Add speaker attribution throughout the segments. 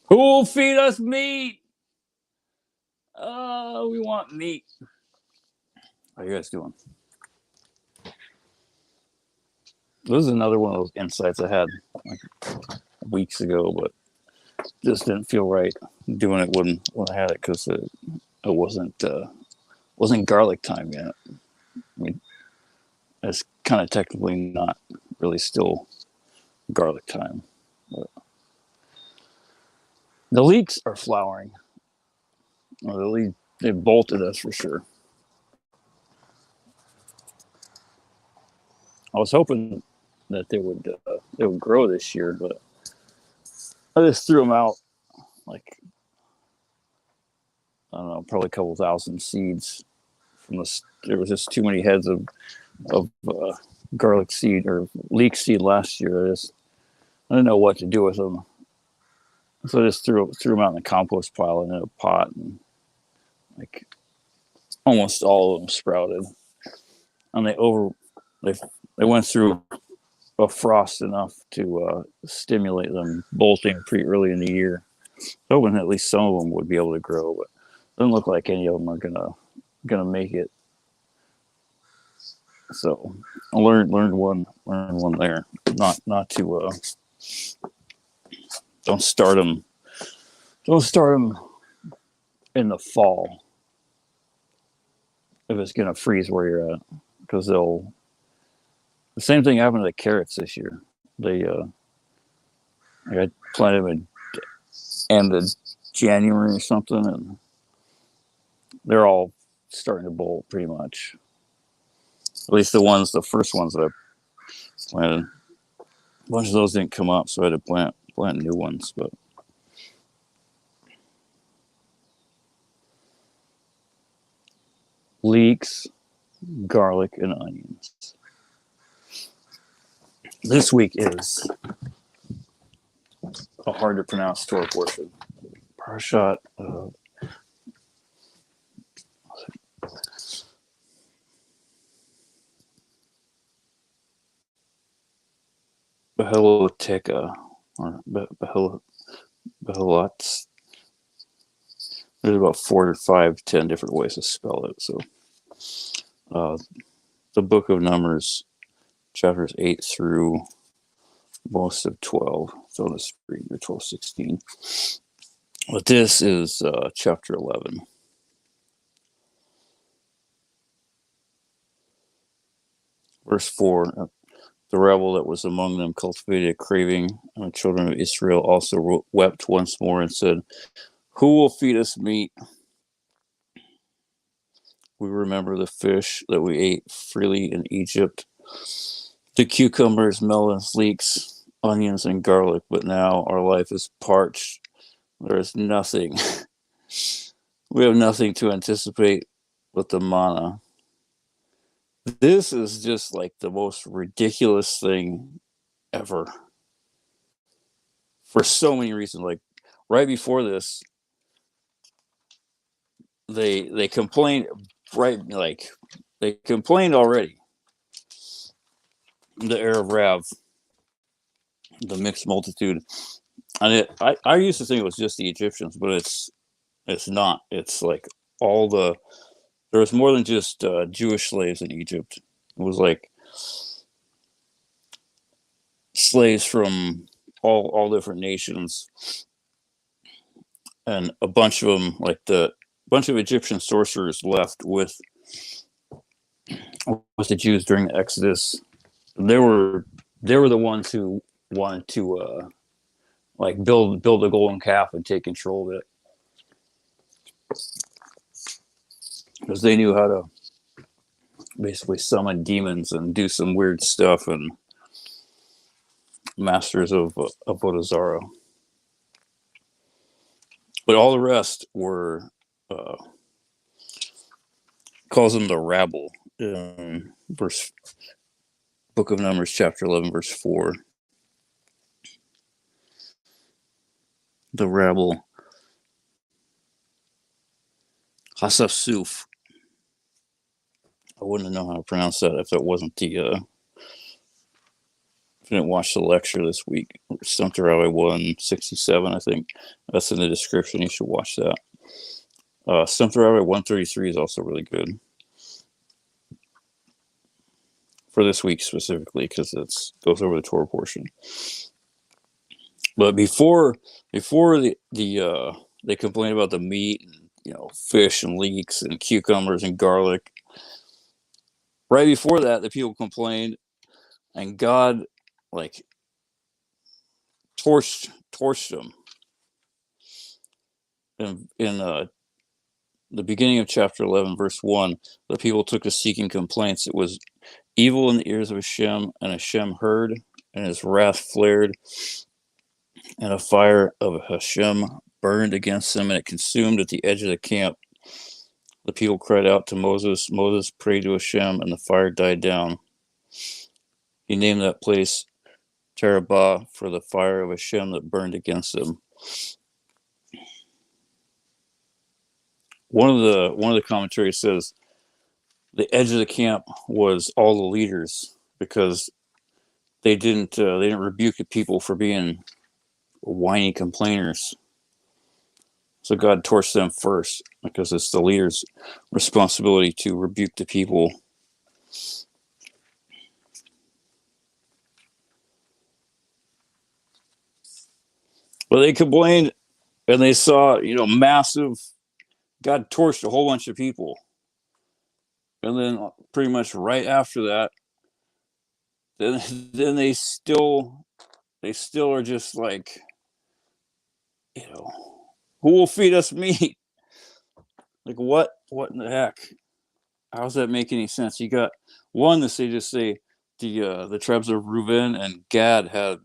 Speaker 1: Who will feed us meat? We want meat. How are you guys doing? This is another one of those insights I had like weeks ago, but just didn't feel right doing it when I had it because it wasn't garlic time yet. I mean, it's kind of technically not really still garlic time. But the leeks are flowering. Well, they bolted us for sure. I was hoping that they would grow this year, but I just threw them out like I don't know, probably a couple thousand seeds from this. There was just too many heads of garlic seed or leek seed last year. I didn't know what to do with them, so I just threw them out in the compost pile and in a pot, and like almost all of them sprouted. And they they went through a frost enough to stimulate them bolting pretty early in the year. Hoping at least some of them would be able to grow, but it doesn't look like any of them are gonna make it. So I learned one there. Not to don't start them. Don't start them in the fall if it's gonna freeze where you're at, because they'll. The same thing happened to the carrots this year. They I planted them in end of January or something, and they're all starting to bolt pretty much. At least the first ones that I planted. A bunch of those didn't come up, so I had to plant new ones. But leeks, garlic, and onions. This week is a hard to pronounce Torah portion. Parched. Beheloteka or Behelot. There's about 4 or 5, 10 different ways to spell it. So, the book of Numbers, chapters 8 through most of 12. So let's read 12, 16. But this is chapter 11. Verse 4. The rebel that was among them cultivated a craving, and the children of Israel also wept once more and said, "Who will feed us meat? We remember the fish that we ate freely in Egypt, the cucumbers, melons, leeks, onions, and garlic, but now our life is parched. There is nothing. We have nothing to anticipate but the manna." This is just like the most ridiculous thing ever for so many reasons. Like right before this, they complained right like they complained already. The Arab Rav, the mixed multitude, and I used to think it was just the Egyptians, but it's not. It's like all there was more than just Jewish slaves in Egypt. It was like slaves from all different nations, and a bunch of them, like the bunch of Egyptian sorcerers, left with the Jews during the Exodus. They were the ones who wanted to like build a golden calf and take control of it because they knew how to basically summon demons and do some weird stuff, and masters of Avodah. But all the rest were calls them the rabble. Verse Book of Numbers, chapter 11, verse 4. The rabble, Hasafsuf. I wouldn't know how to pronounce that if it wasn't didn't watch the lecture this week. Stumped Rabbi 167, I think. That's in the description. You should watch that. Stumped Rabbi 133 is also really good for this week specifically because it goes over the Torah portion. But before they complain about the meat and fish and leeks and cucumbers and garlic. Right before that, the people complained, and God like torched them. In the beginning of chapter 11, verse 1, the people took to seeking complaints. It was evil in the ears of Hashem, and Hashem heard, and his wrath flared, and a fire of Hashem burned against them, and it consumed at the edge of the camp. The people cried out to Moses. Moses prayed to Hashem, and the fire died down. He named that place Terabah, for the fire of Hashem that burned against them. One of the commentaries says the edge of the camp was all the leaders because they didn't rebuke the people for being whiny complainers. So God torched them first because it's the leaders' responsibility to rebuke the people. But they complained and they saw, massive, God torched a whole bunch of people. And then pretty much right after that, then they still are just like, who will feed us meat? Like what in the heck? How does that make any sense? You got one that they just say the tribes of Reuben and Gad had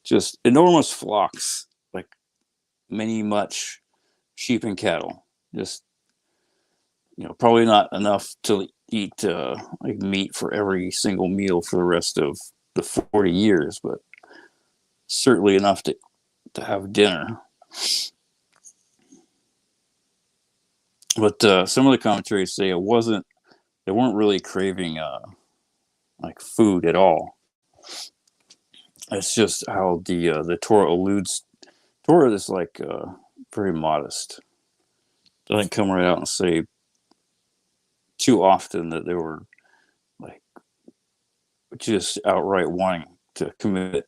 Speaker 1: just enormous flocks, like much sheep and cattle. Just probably not enough to eat like meat for every single meal for the rest of the 40 years, but certainly enough to have dinner. But some of the commentaries say they weren't really craving like food at all. It's just how the Torah alludes. Torah is like very modest. Doesn't come right out and say too often that they were like just outright wanting to commit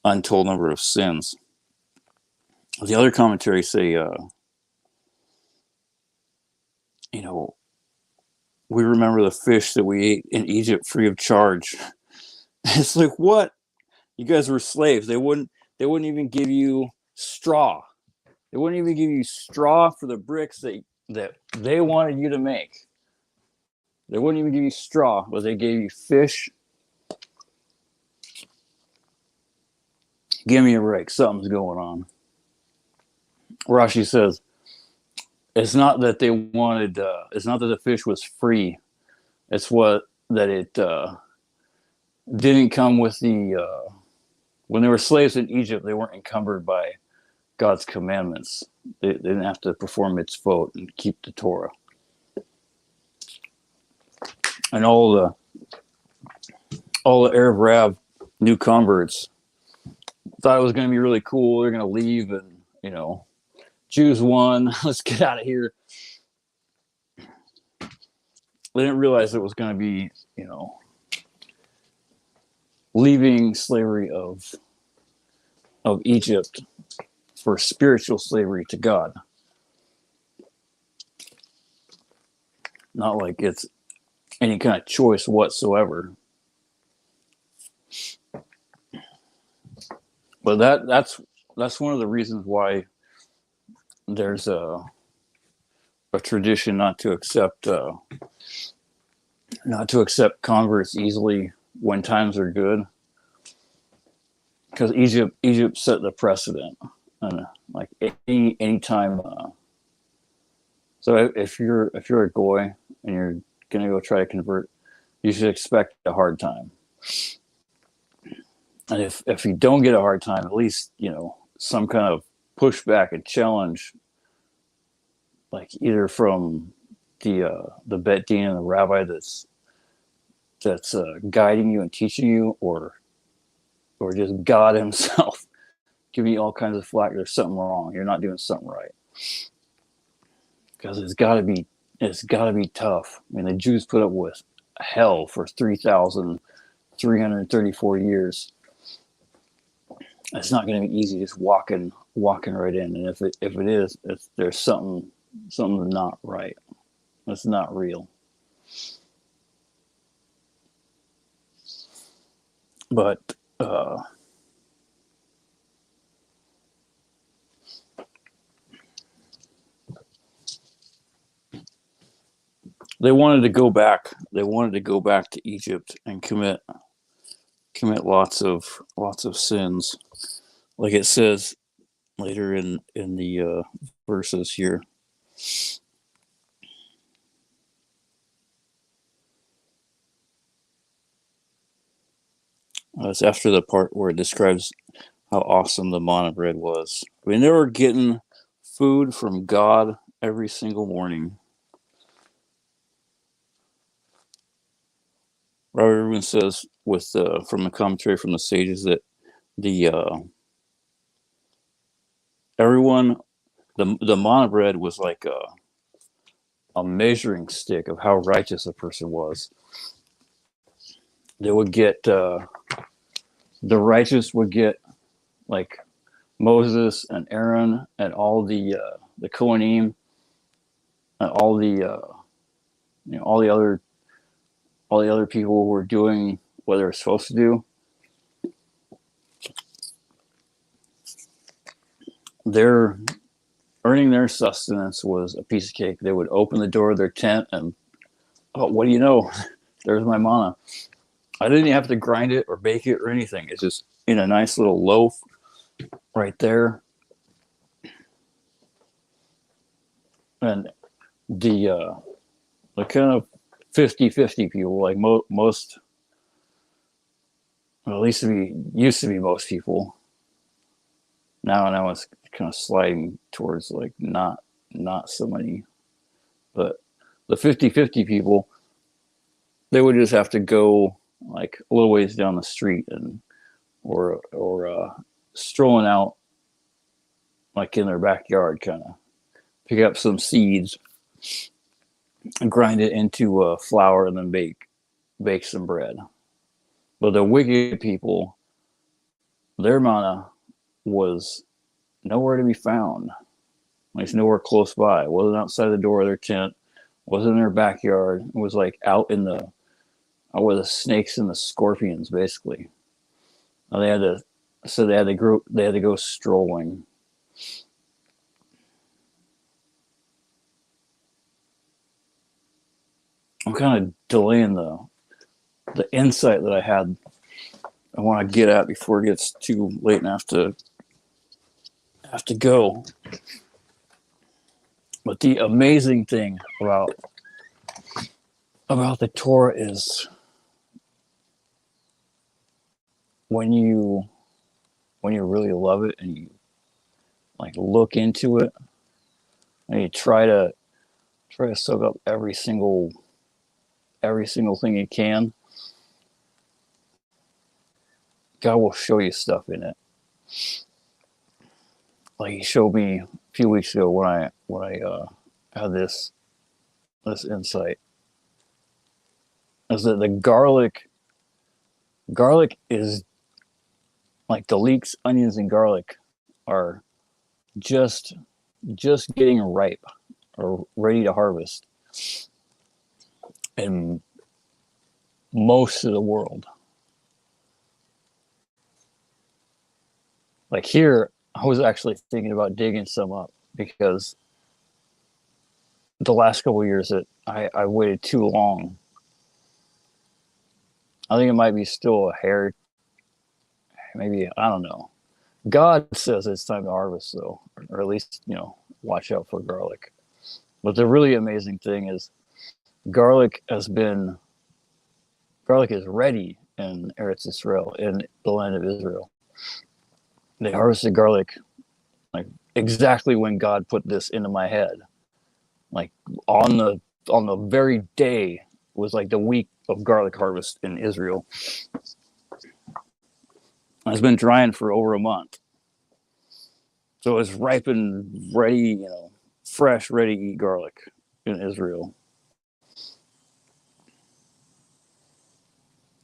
Speaker 1: untold number of sins. The other commentaries say, we remember the fish that we ate in Egypt free of charge. It's like, what? You guys were slaves. They wouldn't even give you straw. They wouldn't even give you straw for the bricks that they wanted you to make. They wouldn't even give you straw, but they gave you fish. Give me a break. Something's going on. Rashi says, it's not that they wanted, it's not that the fish was free. It's that it didn't come with when they were slaves in Egypt, they weren't encumbered by God's commandments. They didn't have to perform mitzvot and keep the Torah. And all the Arab Rab new converts thought it was going to be really cool. They're going to leave and, Jews won. Let's get out of here. They didn't realize it was going to be, leaving slavery of Egypt for spiritual slavery to God. Not like it's any kind of choice whatsoever. But that's one of the reasons why there's a tradition not to accept converts easily when times are good, because Egypt set the precedent, and like any time. So if you're a goy and you're gonna go try to convert, you should expect a hard time. And if you don't get a hard time, at least some kind of pushback and challenge, like either from the Bet Din and the rabbi that's guiding you and teaching you, or or just God himself giving you all kinds of flack. There's something wrong. You're not doing something right. Because it's got to be tough. I mean, the Jews put up with hell for 3,334 years. It's not going to be easy just walking right in. And if it is, there's something not right. It's not real. But they wanted to go back. They wanted to go back to Egypt and commit lots of sins, like it says later in the verses here. It's after the part where it describes how awesome the manna bread was. I mean, they were getting food from God every single morning. Robert Irwin says, from the commentary from the sages, that the manna bread was like a measuring stick of how righteous a person was. They would get the righteous would get like Moses and Aaron and all the Kohanim and all the all the other people who were doing what they were supposed to do. Their earning their sustenance was a piece of cake. They would open the door of their tent and, oh, what do you know? There's my manna. I didn't even have to grind it or bake it or anything. It's just in a nice little loaf right there. And the kind of 50-50 people, like most, well, at least used to be most people. Now it's kind of sliding towards like not so many. But the 50-50 people, they would just have to go like a little ways down the street and or strolling out like in their backyard, kind of pick up some seeds and grind it into flour and then bake some bread. But the wicked people, their manna was nowhere to be found. Like, it's nowhere close by. It wasn't outside the door of their tent. It wasn't in their backyard. It was like out where the snakes and the scorpions, basically. And they had to go strolling. I'm kind of delaying the insight that I want to get at before it gets too late and have to go. But the amazing thing about the Torah is when you really love it and you like look into it and you try to soak up every single thing you can, God will show you stuff in it. Like he showed me a few weeks ago when I had this insight, is that the garlic is like the leeks, onions, and garlic are just getting ripe or ready to harvest in most of the world. Like here, I was actually thinking about digging some up because the last couple of years that I waited too long. I think it might be still a hair. Maybe, I don't know. God says it's time to harvest, though, or at least, watch out for garlic. But the really amazing thing is garlic is ready in Eretz Israel, in the land of Israel. They harvested garlic like exactly when God put this into my head. Like on the very day was like the week of garlic harvest in Israel. It's been drying for over a month. So it's ripened, ready, fresh, ready to eat garlic in Israel.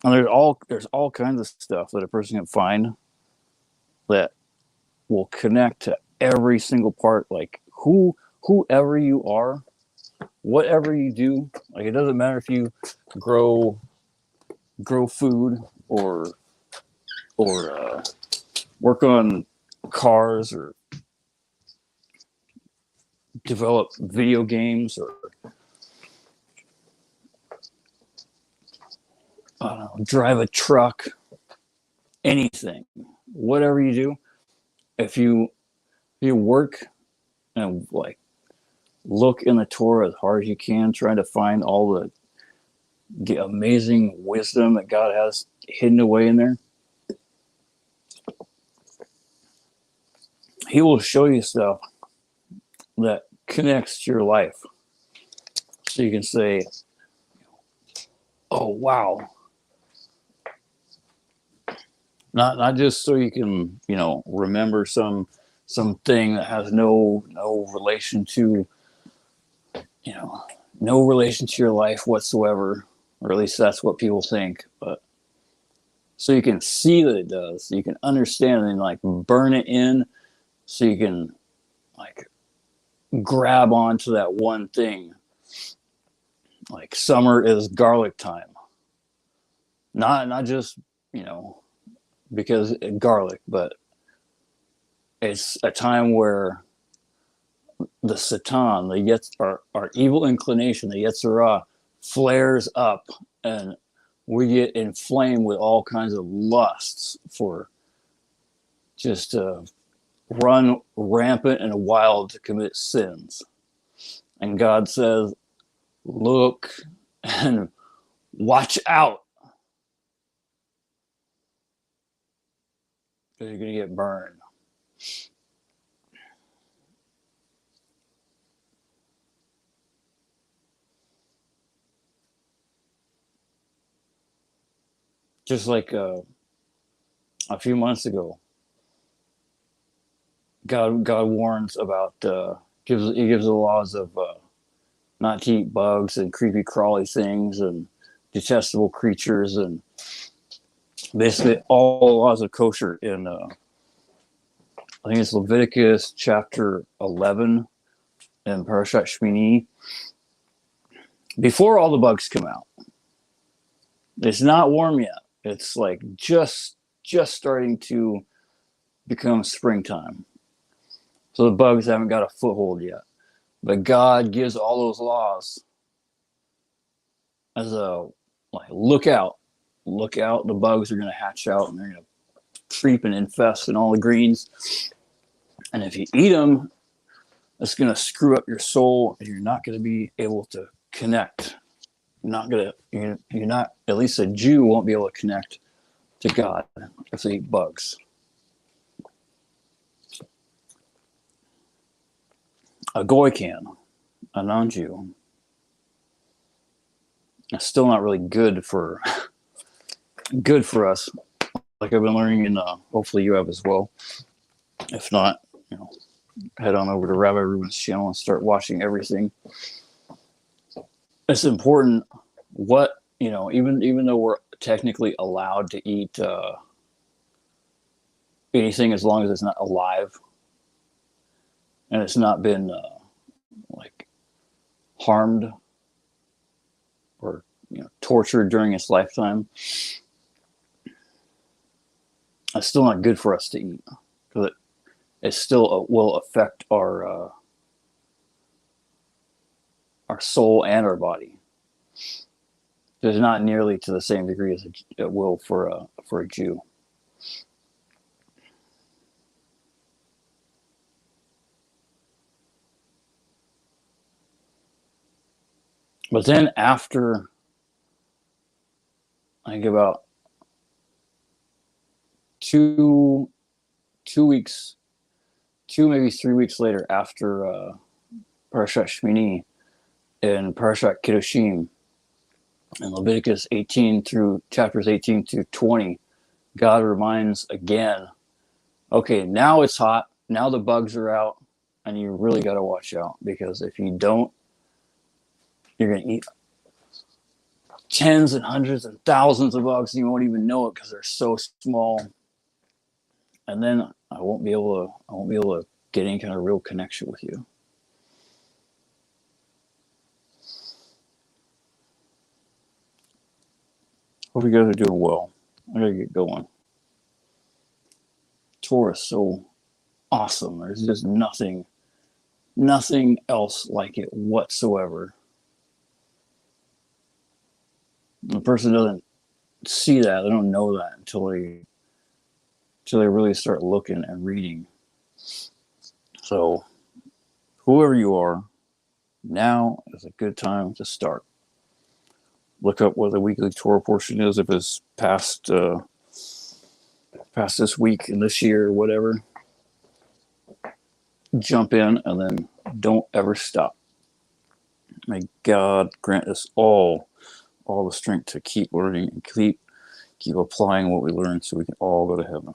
Speaker 1: And there's all kinds of stuff that a person can find that will connect to every single part. Like whoever you are, whatever you do, like it doesn't matter if you grow food or work on cars or develop video games or I don't know, drive a truck, anything, whatever you do, if you work and like look in the Torah as hard as you can, trying to find all the amazing wisdom that God has hidden away in there, He will show you stuff that connects to your life. So you can say, oh wow. Not just so you can, remember something that has no relation to, no relation to your life whatsoever, or at least that's what people think. But so you can see that it does, so you can understand and like burn it in, so you can like grab onto that one thing. Like summer is garlic time. Not just, because garlic, but it's a time where the Satan, our evil inclination, the Yetzirah, flares up, and we get inflamed with all kinds of lusts for just run rampant and wild to commit sins. And God says, look and watch out, because you're going to get burned. Just like a few months ago, God warns about he gives the laws of not to eat bugs and creepy crawly things and detestable creatures and basically all the laws of kosher in I think it's Leviticus chapter 11 and parched Shmini, before all the bugs come out. It's not warm yet. It's like just starting to become springtime. So the bugs haven't got a foothold yet. But God gives all those laws as a like, look out, the bugs are going to hatch out and they're going to creep and infest in all the greens. And if you eat them, it's going to screw up your soul and you're not going to be able to connect. You're not, at least a Jew won't be able to connect to God if they eat bugs. A goy can, a non-Jew. It's still not really good for us. Like I've been learning, and hopefully you have as well. If not, head on over to Rabbi Ruben's channel and start watching everything. It's important what, even though we're technically allowed to eat anything as long as it's not alive and it's not been like harmed or tortured during its lifetime, it's still not good for us to eat because it still will affect our soul and our body. It's not nearly to the same degree as it will for a Jew. But then after, I think about two weeks, maybe 3 weeks later, after Parashat Shmini and Parashat Kedoshim, in Leviticus 18 through chapters 18 through 20, God reminds again, okay, now it's hot. Now the bugs are out, and you really got to watch out, because if you don't, you're going to eat tens and hundreds and thousands of bugs, and you won't even know it because they're so small. And then I won't be able to get any kind of real connection with you. Hope you guys are doing well. I gotta get going. Torah is so awesome. There's just nothing else like it whatsoever. The person doesn't see that, they don't know that until they really start looking and reading. So whoever you are, now is a good time to start. Look up what the weekly Torah portion is, if it's past this week and this year or whatever. Jump in and then don't ever stop. May God grant us all the strength to keep learning and keep applying what we learn, so we can all go to heaven.